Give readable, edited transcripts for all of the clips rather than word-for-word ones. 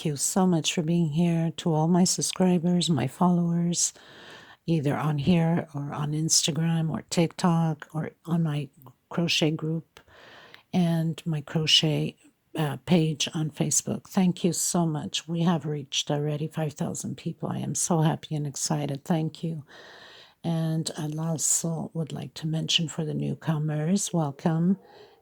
Thank you so much for being here. To all my subscribers, my followers, either on here or on Instagram or TikTok or on my crochet group and my crochet page on Facebook. Thank you so much. We have reached already 5,000 people. I am so happy and excited. Thank you. And I also would like to mention for the newcomers, welcome.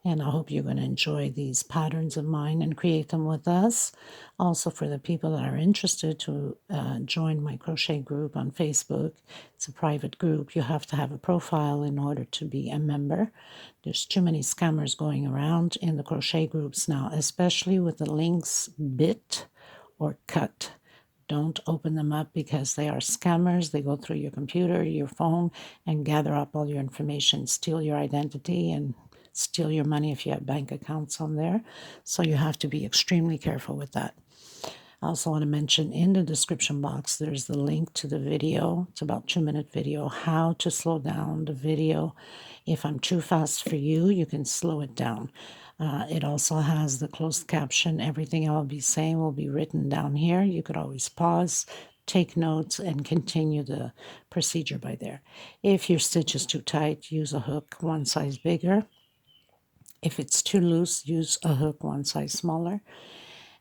And I hope you're going to enjoy these patterns of mine and create them with us. Also, for the people that are interested to join my crochet group on Facebook, it's a private group. You have to have a profile in order to be a member. There's too many scammers going around in the crochet groups now, especially with the links bit or cut. Don't open them up because they are scammers. They go through your computer, your phone, and gather up all your information, steal your identity, and steal your money if you have bank accounts on there. So you have to be extremely careful with that. I also want to mention in the description box, there's the link to the video. It's about 2-minute video, how to slow down the video. If I'm too fast for you, you can slow it down. It also has the closed caption. Everything I'll be saying will be written down here. You could always pause, take notes, and continue the procedure by there. If your stitch is too tight, use a hook one size bigger. If it's too loose, use a hook one size smaller.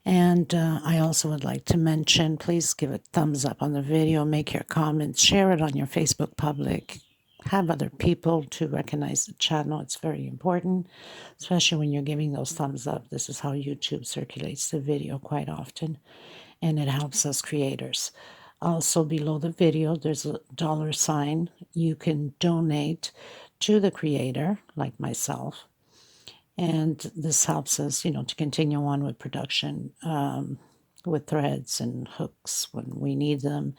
And I also would like to mention, please give a thumbs up on the video, make your comments, share it on your Facebook public, have other people to recognize the channel. It's very important, especially when you're giving those thumbs up. This is how YouTube circulates the video quite often, and it helps us creators. Also, below the video, there's a $sign. You can donate to the creator, like myself. And this helps us, to continue on with production with threads and hooks when we need them.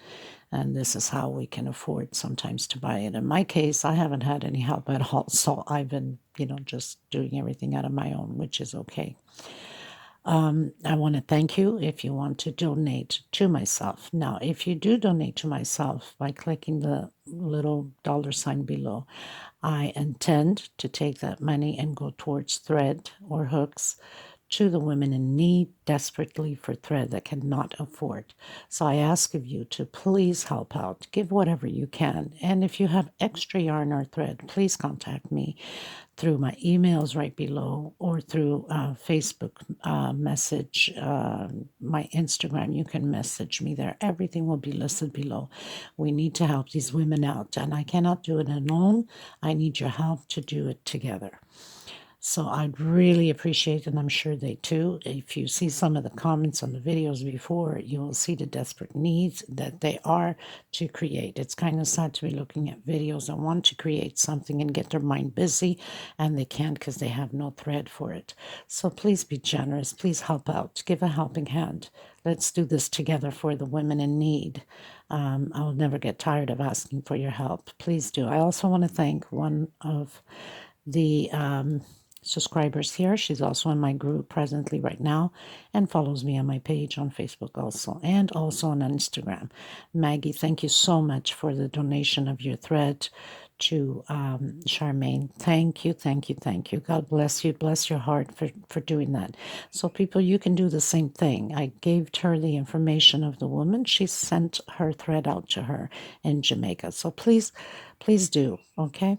And this is how we can afford sometimes to buy it. In my case, I haven't had any help at all. So I've been, just doing everything out of my own, which is okay. I want to thank you if you want to donate to myself. Now, if you do donate to myself by clicking the little $sign below, I intend to take that money and go towards thread or hooks to the women in need desperately for thread that cannot afford. So I ask of you to please help out. Give whatever you can. And if you have extra yarn or thread, please contact me through my emails right below or through Facebook message, my Instagram. You can message me there. Everything will be listed below. We need to help these women out, and I cannot do it alone. I need your help to do it together. So I'd really appreciate, and I'm sure they too, if you see some of the comments on the videos before, you will see the desperate needs that they are to create. It's kind of sad to be looking at videos that want to create something and get their mind busy, and they can't because they have no thread for it. So please be generous. Please help out. Give a helping hand. Let's do this together for the women in need. I'll never get tired of asking for your help. Please do. I also want to thank one of the subscribers here. She's also in my group presently right now and follows me on my page on Facebook also and also on Instagram. Maggie, thank you so much for the donation of your thread to Charmaine. Thank you, thank you, thank you. God bless you. Bless your heart for doing that. So people, you can do the same thing. I gave her the information of the woman. She sent her thread out to her in Jamaica. So please do, okay?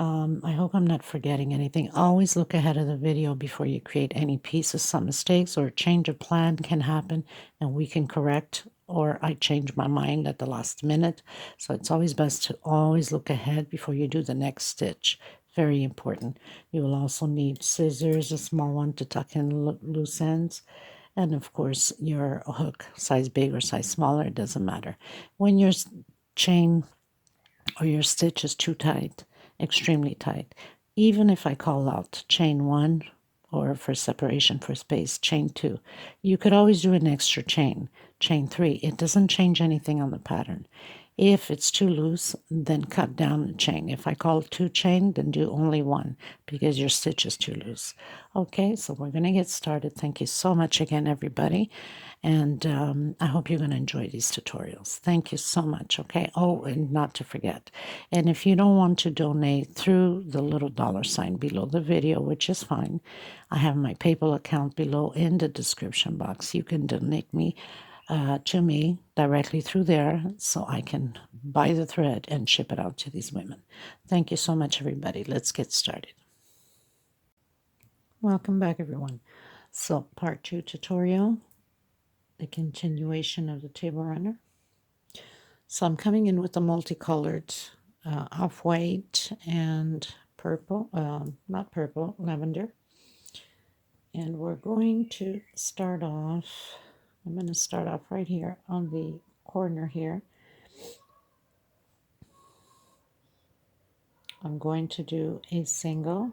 I hope I'm not forgetting anything. Always look ahead of the video before you create any pieces. Some mistakes or a change of plan can happen and we can correct, or I change my mind at the last minute. So it's always best to always look ahead before you do the next stitch. Very important. You will also need scissors, a small one to tuck in loose ends. And of course, your hook, size big or size smaller, it doesn't matter. When your chain or your stitch is too tight, extremely tight, even if I call out chain 1 or for separation for space, chain 2, you could always do an extra chain 3. It doesn't change anything on the pattern. If it's too loose, then cut down the chain. If I call 2 chain, then do only 1 because your stitch is too loose. Okay, so we're going to get started. Thank you so much again, everybody. And I hope you're going to enjoy these tutorials. Thank you so much, okay? Oh, and not to forget, and if you don't want to donate through the little $ below the video, which is fine, I have my PayPal account below in the description box. You can donate to me directly through there so I can buy the thread and ship it out to these women. Thank you so much, everybody. Let's get started. Welcome back, everyone. So part 2 tutorial, the continuation of the table runner. So I'm coming in with the multicolored off-white and purple, not purple, lavender. And we're going to start off, I'm going to start off right here on the corner here. I'm going to do a single,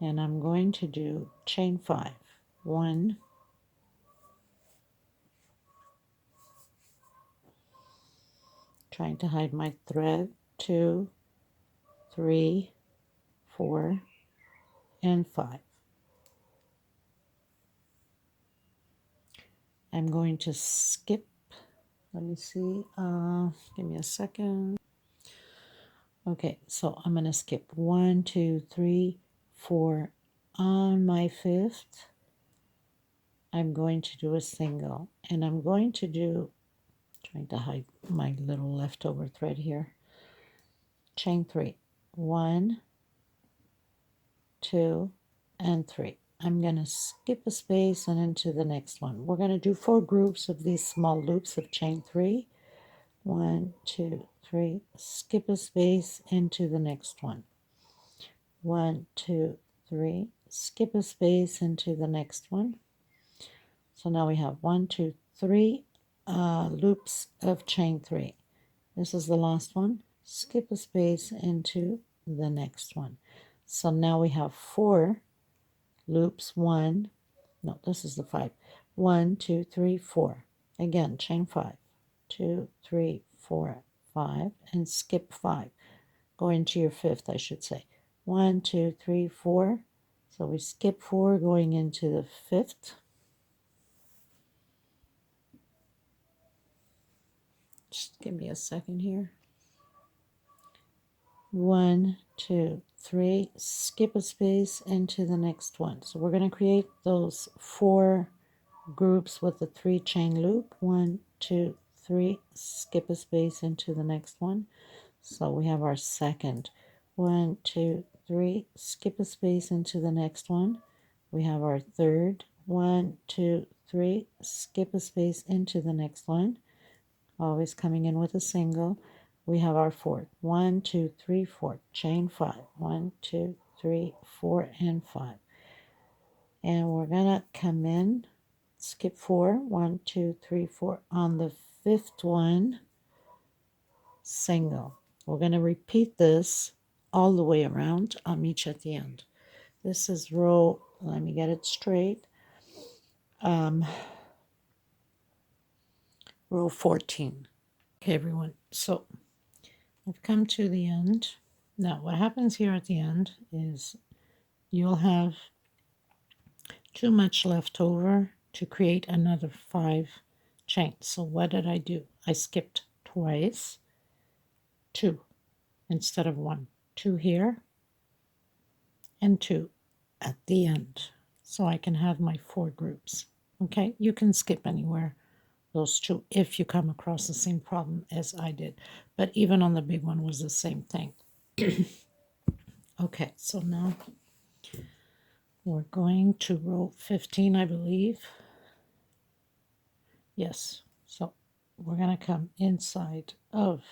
and I'm going to do chain 5. 1, trying to hide my thread, 2, 3, 4, and 5. I'm going to skip, let me see, give me a second. Okay, so I'm going to skip 1, 2, 3, 4. On my 5th, I'm going to do a single, and I'm going to do, trying to hide my little leftover thread here, chain 3. 1, 2, and 3. I'm going to skip a space and into the next one. We're going to do 4 groups of these small loops of chain 3. 1, 2, 3, skip a space into the next one. 1, 2, 3, skip a space into the next one. So now we have 1, 2, 3 loops of chain 3. This is the last one. Skip a space into the next one. So now we have 4 loops. This is the 5. 1, 2, 3, 4. Again, chain 5. 2, 3, 4, 5, and skip 5. Go into your 5th, I should say. 1, 2, 3, 4. So we skip 4 going into the 5th. Just give me a second here. 1, 2, 3, skip a space into the next one. So we're going to create those 4 groups with the 3 chain loop. 1, 2, 3, skip a space into the next one. So we have our second. 1, 2, 3, skip a space into the next one. We have our third. 1, 2, 3, skip a space into the next one. Always coming in with a single. We have our fourth. 1, 2, 3, 4. Chain 5. 1, 2, 3, 4, and 5. And we're going to come in, skip 4. 1, 2, 3, 4. On the 5th one, single. We're going to repeat this all the way around. I'll meet you at the end. This is row, let me get it straight, row 14. Okay, everyone, so I've come to the end. Now, what happens here at the end is you'll have too much left over to create another 5 chains. So what did I do? I skipped twice, 2 instead of 1. 2 here and 2 at the end. So I can have my 4 groups. Okay, you can skip anywhere, those 2, if you come across the same problem as I did. But even on the big one was the same thing. Okay, so now we're going to row 15, I believe. Yes, so we're going to come inside of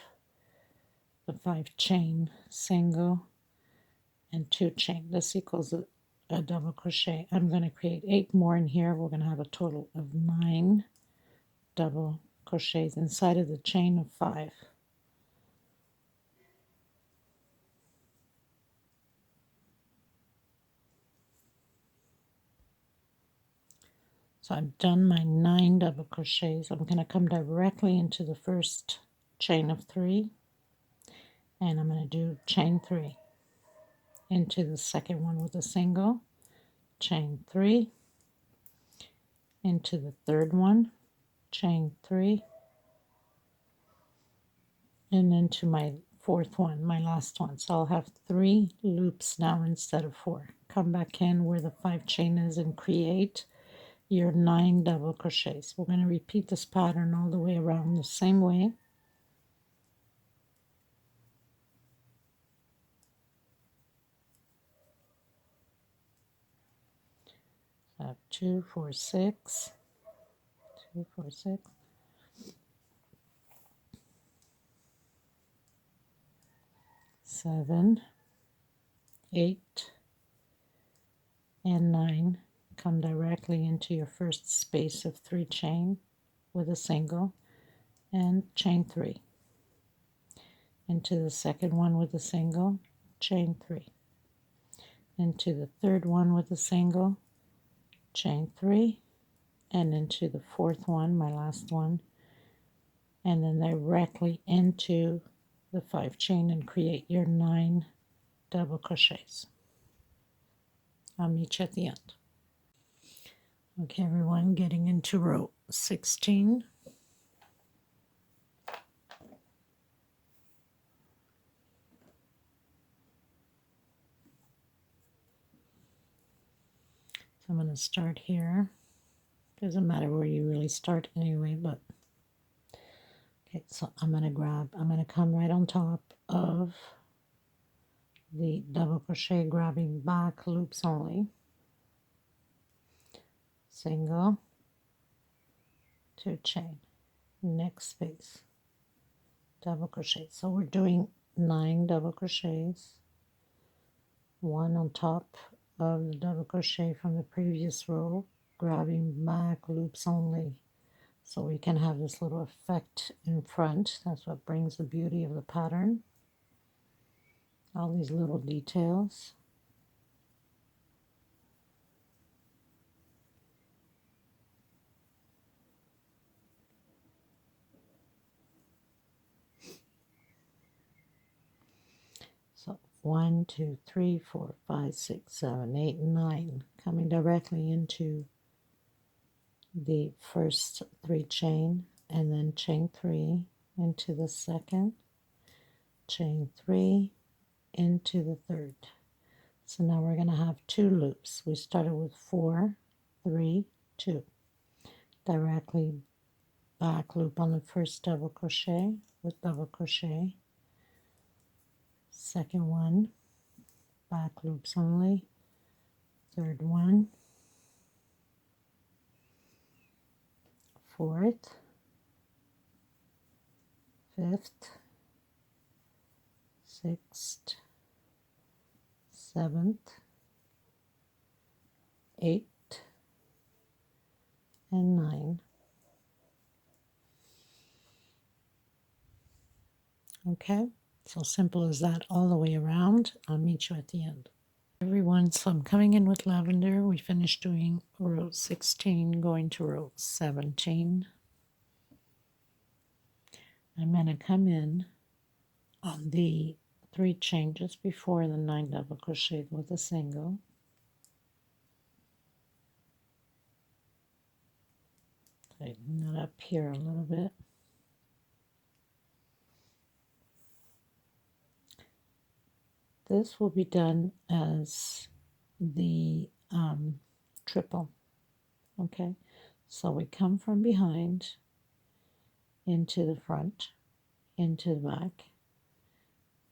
the 5 chain, single, and 2 chain. This equals a double crochet. I'm going to create 8 more in here. We're going to have a total of 9 double crochets inside of the chain of 5. So I've done my 9 double crochets. I'm going to come directly into the first chain of 3, and I'm going to do chain 3 into the second one with a single, chain 3 into the third one, chain 3, and into my fourth one, my last one. So I'll have 3 loops now instead of 4. Come back in where the 5 chain is and create your 9 double crochets. We're going to repeat this pattern all the way around the same way. So I have 2, 4, 6, 2, 4, 6, 7, 8, and 9. Come directly into your first space of 3 chain with a single and chain 3. Into the second one with a single, chain 3. Into the third one with a single, chain 3, and into the fourth one, my last one, and then directly into the 5 chain and create your 9 double crochets. I'll meet you at the end. Okay, everyone, getting into row 16. So I'm going to start here. Doesn't matter where you really start anyway, but okay, so I'm going to come right on top of the double crochet, grabbing back loops only, single, 2 chain, next space, double crochet. So we're doing 9 double crochets, 1 on top of the double crochet from the previous row, grabbing back loops only, so we can have this little effect in front. That's what brings the beauty of the pattern, all these little details. So 1, 2, 3, 4, 5, 6, 7, 8, 9, coming directly into the first 3 chain, and then chain 3 into the second, chain 3 into the third. So now we're going to have 2 loops. We started with 4, 3, 2. Directly back loop on the first double crochet with double crochet. Second one, back loops only. Third one, fourth, fifth, sixth, seventh, eighth, and 9. Okay, so simple as that all the way around. I'll meet you at the end. Everyone, so I'm coming in with lavender. We finished doing row 16, going to row 17. I'm going to come in on the 3 chain just before the 9 double crochet with a single. Tighten that up here a little bit. This will be done as the triple. Okay, so we come from behind into the front, into the back,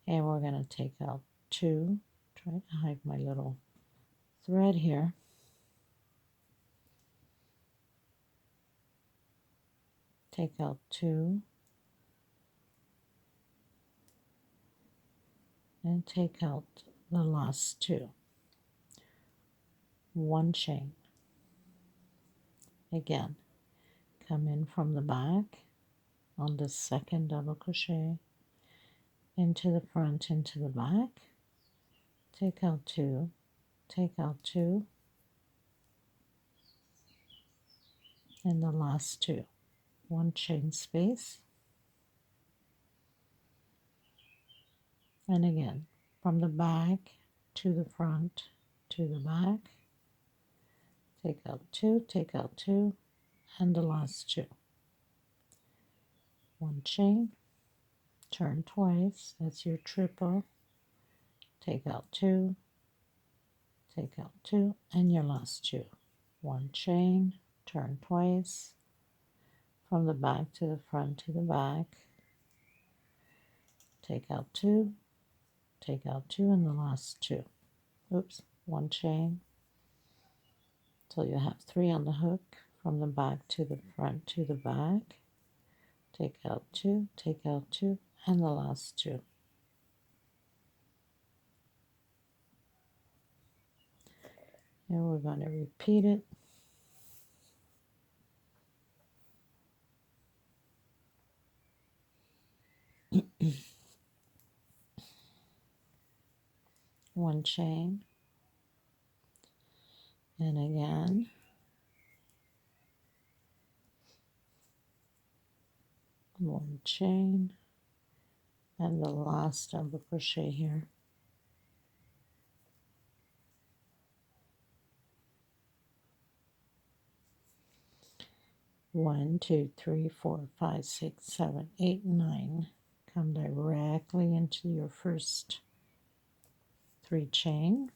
and we're going to take out 2. Try to hide my little thread here. Take out 2, and take out the last 2. 1 chain. Again, come in from the back on the second double crochet, into the front, into the back, take out 2, take out 2, and the last 2. 1 chain space, and again from the back to the front to the back, take out 2, and the last 2. 1 chain, turn twice, that's your triple, take out 2, take out 2, and your last 2. 1 chain, turn twice, from the back to the front to the back, take out 2, take out 2, and the last 2. Oops, 1 chain, so you have 3 on the hook, from the back to the front to the back, take out 2, and the last 2. And we're going to repeat it. One chain, and again, one chain, and the last double crochet here. One, 2, 3, 4, 5, 6, 7, 8, 9. Come directly into your first 3 chain.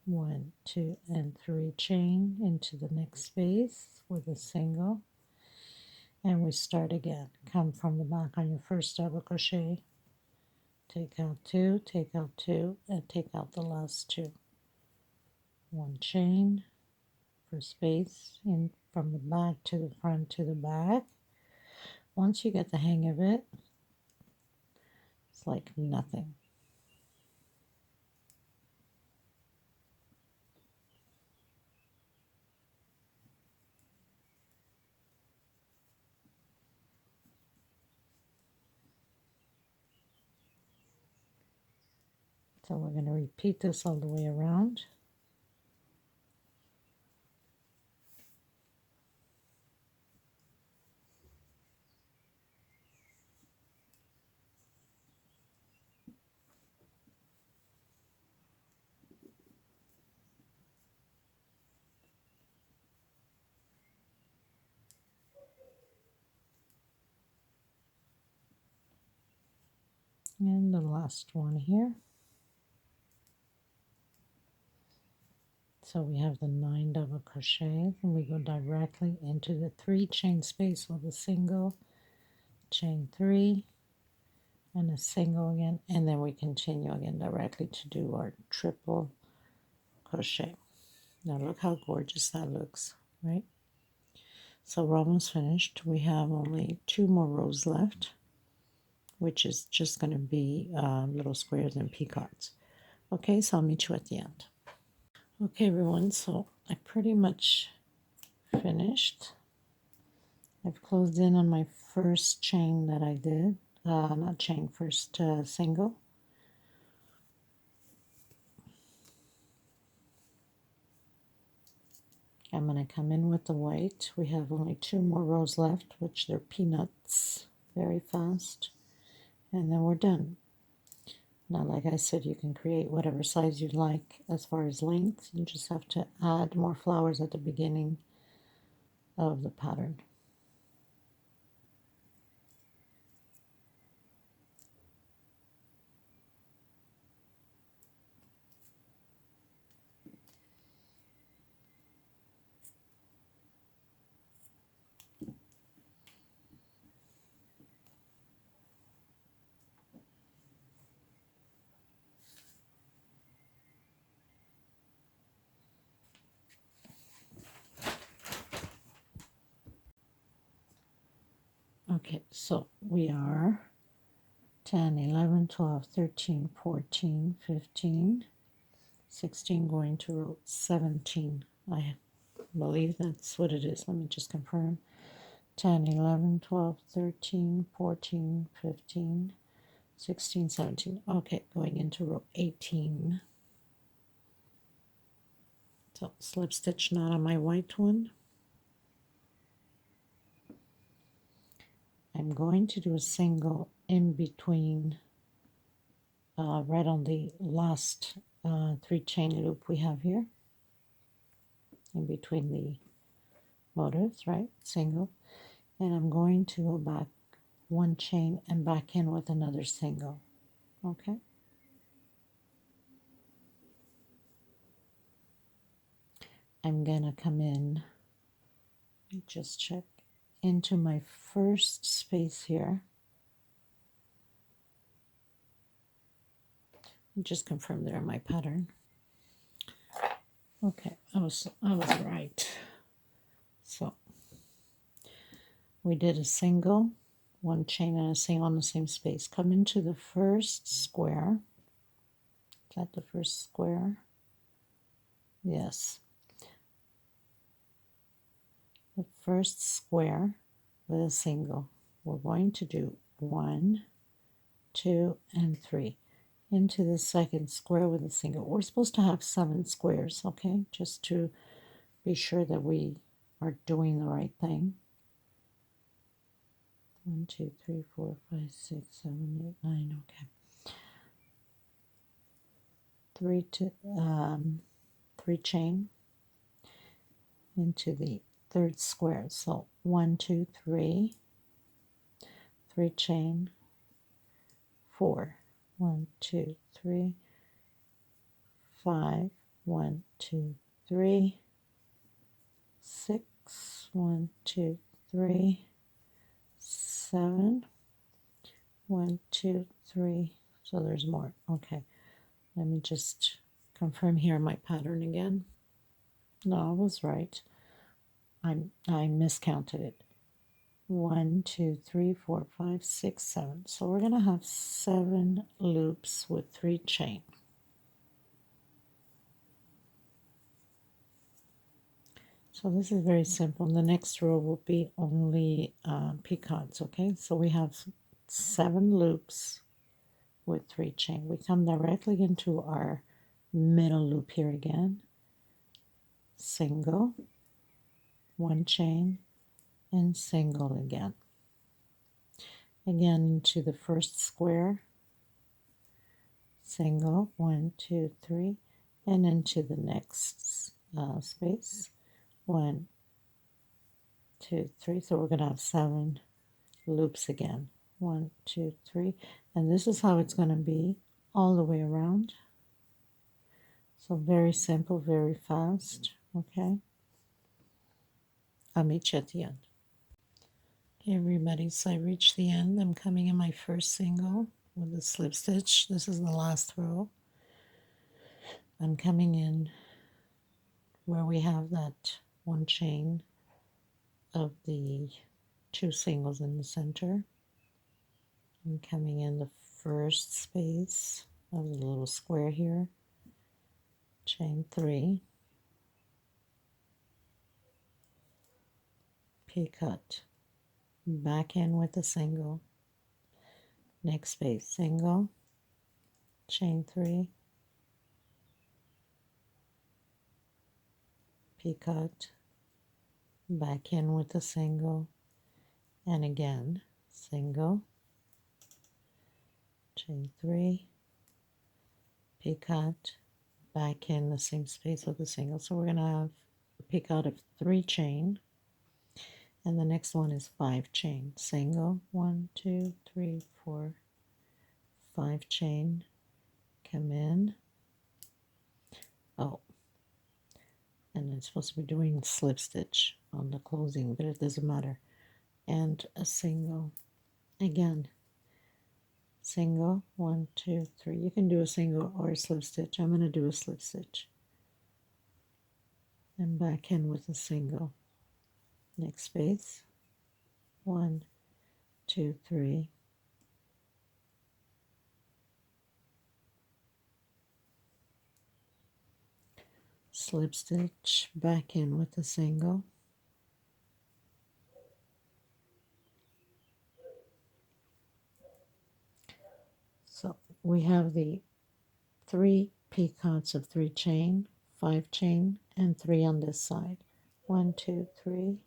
1, 2, and 3 chain into the next space with a single, and we start again. Come from the back on your first double crochet, take out 2, and take out the last 2. 1 chain for space in from the back to the front to the back. Once you get the hang of it, it's like nothing. So we're going to repeat this all the way around. And the last one here. So we have the 9 double crochets, and we go directly into the 3 chain space with a single, chain 3, and a single again, and then we continue again directly to do our triple crochet. Now look how gorgeous that looks, right? So we're almost finished. We have only 2 more rows left, which is just going to be little squares and peacocks. Okay, so I'll meet you at the end. Okay, everyone, so I pretty much finished. I've closed in on my first chain that I did, not chain, first single. I'm going to come in with the white. We have only 2 more rows left, which they're peanuts, very fast, and then we're done. Now, like I said, you can create whatever size you like as far as length. You just have to add more flowers at the beginning of the pattern. Okay, so we are 10, 11, 12, 13, 14, 15, 16 going to row 17. I believe that's what it is. Let me just confirm. 10, 11, 12, 13, 14, 15, 16, 17. Okay, going into row 18. So slip stitch knot on my white one. I'm going to do a single in between, right on the last 3 chain loop we have here, in between the motives, right? Single. And I'm going to go back 1 chain and back in with another single. Okay. I'm gonna come in, just check, into my first space here. Just confirm there my pattern. Okay, I was right. So we did a single, 1 chain and a single on the same space. Come into the first square. Is that the first square? Yes. The first square with a single. We're going to do 1, 2, and 3. Into the second square with a single. We're supposed to have 7 squares, okay? Just to be sure that we are doing the right thing. 1, 2, 3, 4, 5, 6, 7, 8, 9, okay. 3 chain into the third square. So 1, 2, 3, 3 chain, 4, 1, 2, 3, 5, 1, 2, 3, 6, 1, 2, 3, 7, 1, 2, 3. So there's more. Okay, let me just confirm here my pattern again. No, I was right. I miscounted it. 1, 2, 3, 4, 5, 6, 7. So we're going to have 7 loops with 3 chain. So this is very simple. The next row will be only picots, okay? So we have 7 loops with 3 chain. We come directly into our middle loop here again. Single, 1 chain, and single again. Again into the first square, single, 1, 2, 3, and into the next space, 1, 2, 3. So we're going to have 7 loops again, 1, 2, 3, and this is how it's going to be all the way around. So very simple, very fast. Okay, I'll meet you at the end. Okay, everybody, so I reached the end. I'm coming in my first single with a slip stitch. This is the last row. I'm coming in where we have that 1 chain of the 2 singles in the center. I'm coming in the first space of the little square here, chain 3, picot, back in with a single, next space, single, chain 3, picot, back in with a single, and again, single, chain 3, picot, back in the same space with a single. So we're going to have a picot of 3 chain, and the next one is 5 chain, single, 1, 2, 3, 4, 5 chain, come in. Oh, and I'm supposed to be doing slip stitch on the closing, but it doesn't matter. And a single again, single, 1, 2, 3. You can do a single or a slip stitch. I'm going to do a slip stitch and back in with a single, next space, 1, 2, 3, slip stitch, back in with a single, so we have the 3 picots of 3 chain, 5 chain, and 3 on this side. 1, 2, 3,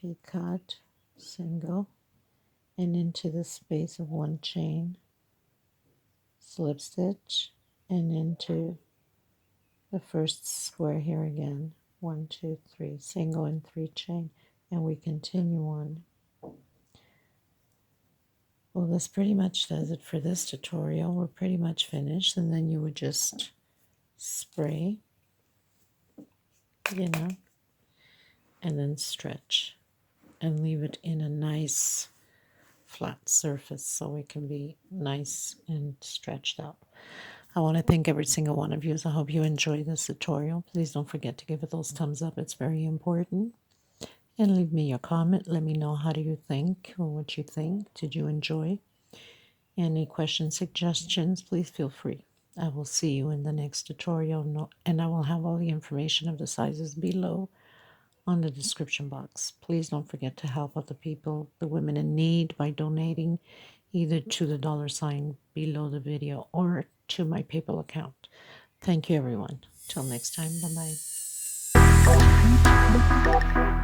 picot, single, and into the space of one chain, slip stitch, and into the first square here again, 1, 2, 3, single and 3 chain, and we continue on. Well, this pretty much does it for this tutorial. We're pretty much finished, and then you would just spray, you know, and then stretch and leave it in a nice flat surface so it can be nice and stretched out. I want to thank every single one of you. I hope you enjoyed this tutorial. Please don't forget to give it those thumbs up. It's very important. And leave me your comment. Let me know how do you think or what you think. Did you enjoy? Any questions, suggestions, please feel free. I will see you in the next tutorial, and I will have all the information of the sizes below on the description box. Please don't forget to help out the people, the women in need, by donating either to the $ below the video or to my PayPal account. Thank you, everyone. Till next time, bye-bye.